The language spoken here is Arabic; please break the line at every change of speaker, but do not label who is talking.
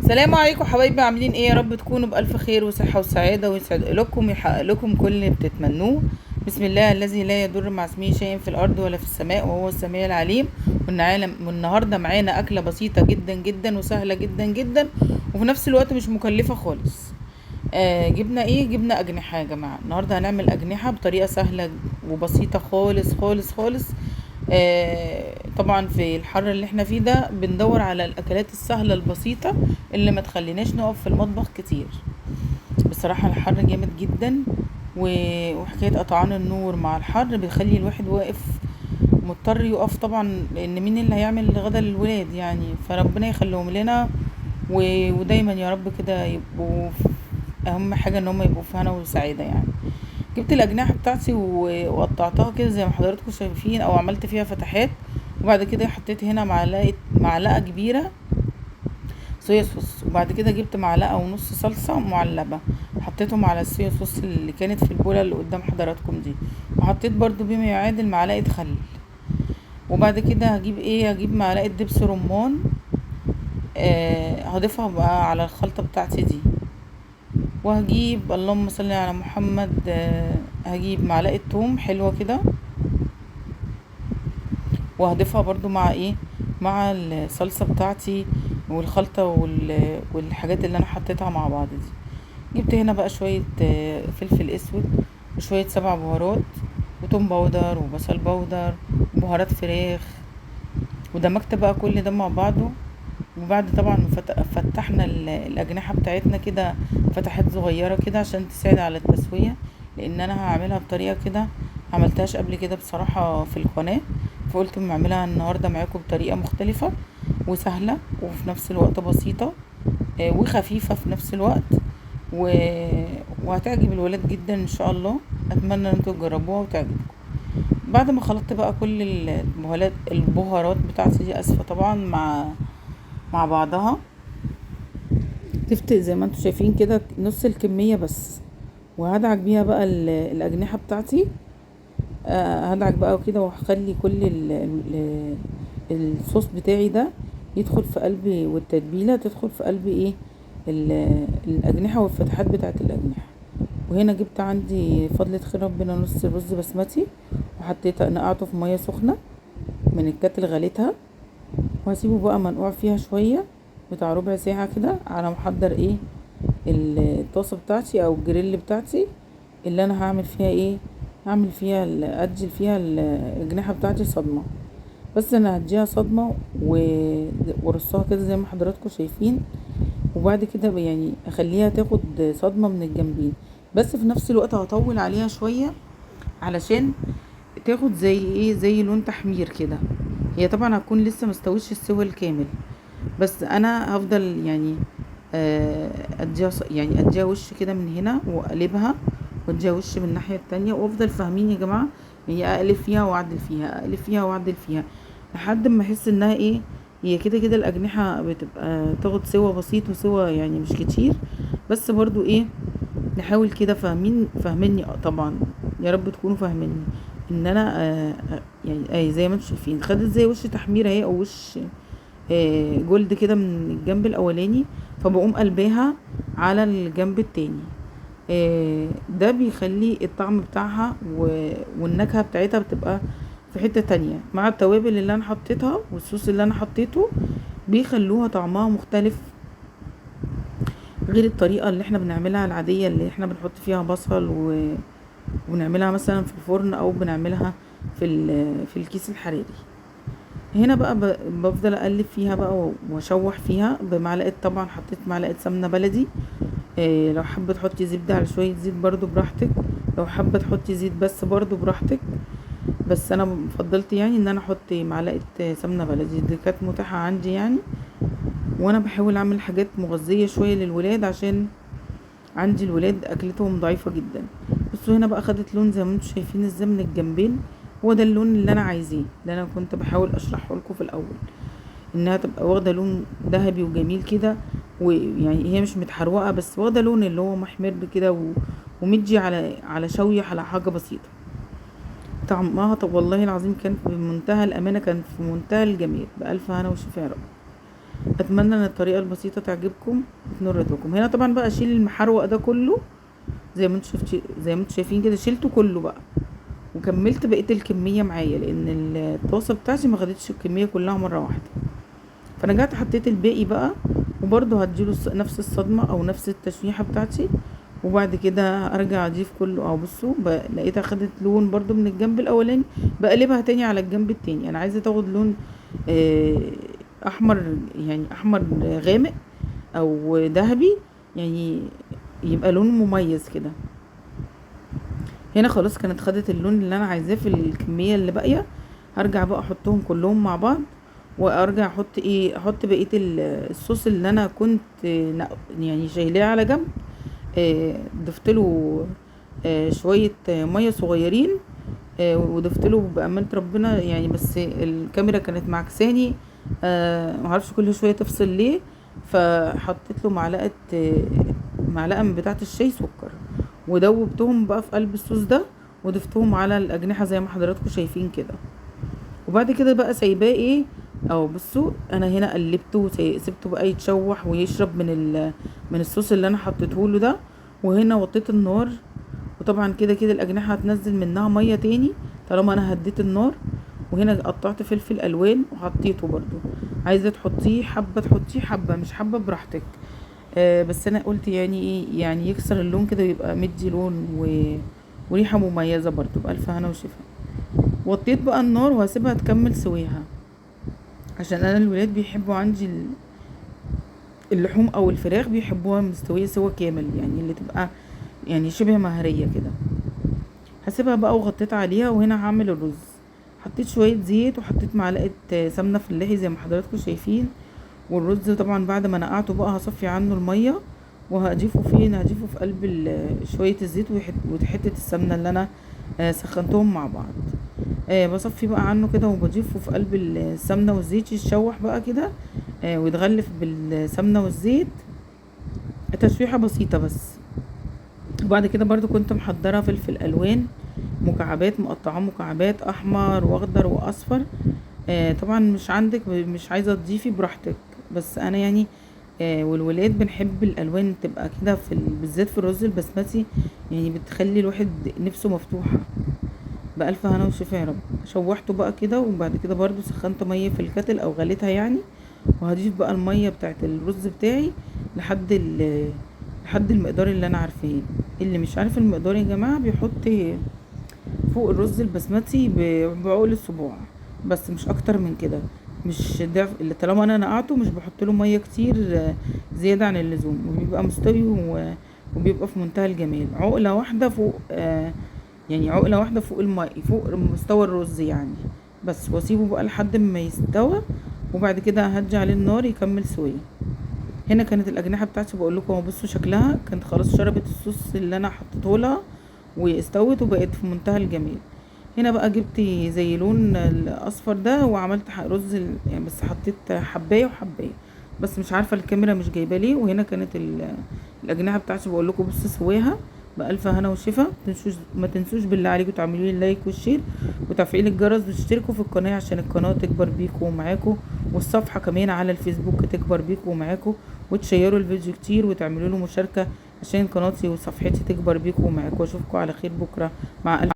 السلام عليكم حبايبي، عاملين ايه؟ يا رب تكونوا بألف خير وصحة وسعادة، ويسعد لكم ويحقق لكم كل اللي بتتمنوه. بسم الله الذي لا يضر مع اسمه شيء في الأرض ولا في السماء، وهو السميع العليم. والنهاردة معانا أكلة بسيطة جدا جدا وسهلة جدا جدا، وفي نفس الوقت مش مكلفة خالص. جبنا ايه؟ جبنا أجنحة يا جماعة. النهاردة هنعمل أجنحة بطريقة سهلة وبسيطة خالص خالص خالص. طبعا في الحر اللي احنا فيه ده بندور على الاكلات السهله البسيطه اللي ما تخليناش نقف في المطبخ كتير. بصراحه الحر جامد جدا، وحكايه قطعان النور مع الحر بيخلي الواحد واقف مضطر يقف طبعا، لان مين اللي هيعمل غدا للولاد يعني؟ فربنا يخليهم لنا ودايما يا رب كده يبقوا اهم حاجه ان هم يبقوا في هنا وسعاده يعني. جبت الاجنحه بتاعتي وقطعتها كده زي ما حضراتكم شايفين، او عملت فيها فتحات. وبعد كده حطيت هنا معلقه كبيره صويا صوص، وبعد كده جبت معلقه ونص صلصه معلبه، حطيتهم على الصويا صوص اللي كانت في البوله اللي قدام حضراتكم دي. وحطيت برضو بما يعادل معلقه خل. وبعد كده هجيب معلقه دبس رمان، هضيفها بقى على الخلطه بتاعتي دي. وهجيب اللهم صل على محمد، هجيب معلقه توم حلوه كده، وهضيفها برضو مع ايه، مع الصلصه بتاعتي والخلطه والحاجات اللي انا حطيتها مع بعض دي. جبت هنا بقى شويه فلفل اسود، وشويه سبع بهارات، وتوم باودر وبصل باودر وبهارات فراخ، ودمجت بقى كل ده مع بعضه. وبعد طبعا فتحنا الاجنحه بتاعتنا كده فتحات صغيره كده عشان تساعد على التسويه، لان انا هعملها بطريقه كده عملتهاش قبل كده بصراحه في القناه، فقلت اما اعملها النهارده معاكم بطريقه مختلفه وسهله وفي نفس الوقت بسيطه، وخفيفه في نفس الوقت، وهتعجب الولاد جدا ان شاء الله. اتمنى ان انتوا تجربوها وتعجبكم. بعد ما خلطت بقى كل البهارات بتاعتي دي، اسفه طبعا، مع بعضها، تفتق زي ما انتوا شايفين كده نص الكمية بس. وهدعك بيها بقى الأجنحة بتاعتي. هدعك بقى كده، وهخلي كل الصوص بتاعي ده يدخل في قلبي، والتتبيلة تدخل في قلبي ايه، الأجنحة والفتحات بتاعت الأجنحة. وهنا جبت عندي فضلة خير ربنا نص رز بسمتي، نقعته في مية سخنة من الكاتل، غليتها، وهسيبه بقى منقوع فيها شوية بتاع ربع ساعة كده، على محضر ايه الطاسة بتاعتي او الجريل بتاعتي، اللي انا هعمل فيها ايه، هعمل فيها اجل فيها الجناحة بتاعتي صدمة. بس انا هديها صدمة ورصها كده زي ما حضراتكم شايفين. وبعد كده يعني اخليها تاخد صدمة من الجنبين، بس في نفس الوقت هطول عليها شوية علشان تاخد زي ايه، زي لون تحمير كده. هي طبعا هتكون لسه مستويش السوى الكامل، بس انا هفضل يعني اديها وش كده من هنا واقلبها، واديها وش من الناحيه التانية، وافضل فاهمين يا جماعه، هي اقلب فيها واعدل فيها، اقلب فيها واعدل فيها، لحد ما احس انها ايه، هي كده كده الاجنحه بتبقى تاخد سوا بسيط وسوا يعني مش كتير، بس برضو ايه، نحاول كده فاهميني طبعا. يا رب تكونوا فاهميني ان انا يعني زي ما انتم شايفين خدت زي وش تحمير اهي، او وش جلد كده من الجنب الاولاني، فبقوم قلباها على الجنب التاني. ده بيخلي الطعم بتاعها والنكهة بتاعتها بتبقى في حتة تانية، مع التوابل اللي انا حطيتها والصوص اللي انا حطيته، بيخلوها طعمها مختلف غير الطريقة اللي احنا بنعملها العادية، اللي احنا بنحط فيها بصل ونعملها مثلا في الفرن، او بنعملها في الكيس الحراري. هنا بقى بفضل اقلب فيها بقى واشوح فيها بمعلقه، طبعا حطيت معلقه سمنه بلدي. لو حابه تحطي زبده على شويه زيت برضو براحتك، لو حابه تحطي زيت بس برضو براحتك، بس انا فضلت يعني ان انا احط معلقه سمنه بلدي، دي كانت متاحه عندي يعني. وانا بحاول اعمل حاجات مغذيه شويه للولاد، عشان عندي الولاد اكلتهم ضعيفه جدا. بصوا هنا بقى خدت لون زي ما انتم شايفين ازاي من الجنبين، هو ده اللون اللي انا عايزاه، اللي انا كنت بحاول اشرحه لكم في الاول، انها تبقى واخده لون ذهبي وجميل كده، ويعني هي مش متحروقه، بس واخده لون اللي هو محمر كده ومدي على شويه على حاجه بسيطه. طعمها طب والله العظيم كان في منتهى الامانه، كان في منتهى الجمال، بالف هنا وشفا يا رب. اتمنى ان الطريقه البسيطه تعجبكم وتنور ايدكم. هنا طبعا بقى اشيل المحروق ده كله زي ما انتوا زي ما انتوا شايفين كده، شيلته كله بقى وكملت بقيه الكميه معايا، لان الطاسه بتاعتي ما خدتش الكميه كلها مره واحده. فرجعت حطيت الباقي بقى، وبرده هديله نفس الصدمه او نفس التشويحه بتاعتي. وبعد كده ارجع اضيف كله. اهو بصوا لقيتها خدت لون برده من الجنب الاولاني، بقلبها تاني على الجنب التاني. انا عايزه تاخد لون احمر، يعني احمر غامق او ذهبي، يعني يبقى لون مميز كده. هنا خلاص كانت خدت اللون اللي انا عايزاه في الكميه اللي باقيه. هرجع بقى احطهم كلهم مع بعض، وارجع احط بقيه الصوص اللي انا كنت يعني شايلاه على جنب. ضفت له شويه ميه صغيرين، وضفت له بامانه ربنا يعني، بس الكاميرا كانت معكساني، معرفش كل شويه تفصل ليه. فحطيت له معلقه من بتاعه الشاي سكر، ودوبتهم بقى في قلب الصوص ده، وضفتهم على الاجنحه زي ما حضراتكم شايفين كده. وبعد كده بقى سايباه او بصوا انا هنا قلبته سبته بقى يتشوح ويشرب من الصوص اللي انا حطيته له ده. وهنا وطيت النار، وطبعا كده كده الاجنحه هتنزل منها ميه تاني طالما انا هديت النار. وهنا قطعت فلفل الوان وحطيته برضو، عايزه تحطيه حبه تحطيه، حبه مش حبه براحتك. بس انا قلت يعني ايه، يعني يكسر اللون كده ويبقى مدي لون وريحه مميزه برضو. بالف هنا وشفا. وطيت بقى النار وهسيبها تكمل سويها، عشان انا الولاد بيحبوا عندي اللحوم او الفراخ بيحبوها مستويه سوا كامل، يعني اللي تبقى يعني شبه مهريه كده. هسيبها بقى وغطيت عليها. وهنا هعمل الرز. حطيت شويه زيت وحطيت معلقه سمنه فلاحي زي ما حضراتكم شايفين. والرز طبعا بعد ما نقعته بقى هصفي عنه الميه، وهضيفه هضيفه في قلب شويه الزيت وحته السمنه اللي انا سخنتهم مع بعض. بصفي بقى عنه كده وبضيفه في قلب السمنه والزيت يتشوح بقى كده، ويتغلف بالسمنه والزيت تشويحه بسيطه بس. وبعد كده برضو كنت محضره فلفل الوان مكعبات، مقطعاه مكعبات احمر واخضر واصفر. طبعا مش عندك مش عايزه تضيفي براحتك، بس انا يعني والولاد بنحب الالوان تبقى كده بالذات في الرز البسمتي، يعني بتخلي الواحد نفسه مفتوحه. بألف هنا وشفا يا رب. شوحته بقى كده، وبعد كده برضو سخنت ميه في الكتل او غليتها يعني. وهضيف بقى الميه بتاعت الرز بتاعي لحد المقدار اللي انا عارفاه. اللي مش عارف المقدار يا جماعه بيحط فوق الرز البسمتي بعقل الصباع، بس مش اكتر من كده. مش ضعف اللي طالما انا نقعته مش بحط له ميه كتير زياده عن اللزوم، وبيبقى مستوي وبيبقى في منتهى الجمال. عقله واحده فوق يعني عقله واحده فوق فوق مستوى الرز يعني بس. واسيبه بقى لحد ما يستوى، وبعد كده هدي عليه النار يكمل سويه. هنا كانت الاجنحه بتاعتي بقول لكم بصوا شكلها كانت خلاص شربت الصوص اللي انا حطيته لها واستوت وبقت في منتهى الجمال. هنا بقى جبت زي لون الاصفر ده وعملت رز يعني، بس حطيت حبايه وحبايه بس، مش عارفه الكاميرا مش جايبه ليه. وهنا كانت الاجنحه بتاعتي بقول لكم بصوا سواها بألف هنا وشفا. ما تنسوش بالله عليكم تعملوا لي لايك والشير وتفعيل الجرس وتشتركوا في القناه عشان القناه تكبر بيكم ومعاكم، والصفحه كمان على الفيسبوك تكبر بيكم ومعاكم، وتشيروا الفيديو كتير وتعملوا له مشاركه عشان قناتي وصفحتي تكبر بيكم ومعاكم. واشوفكم على خير بكره مع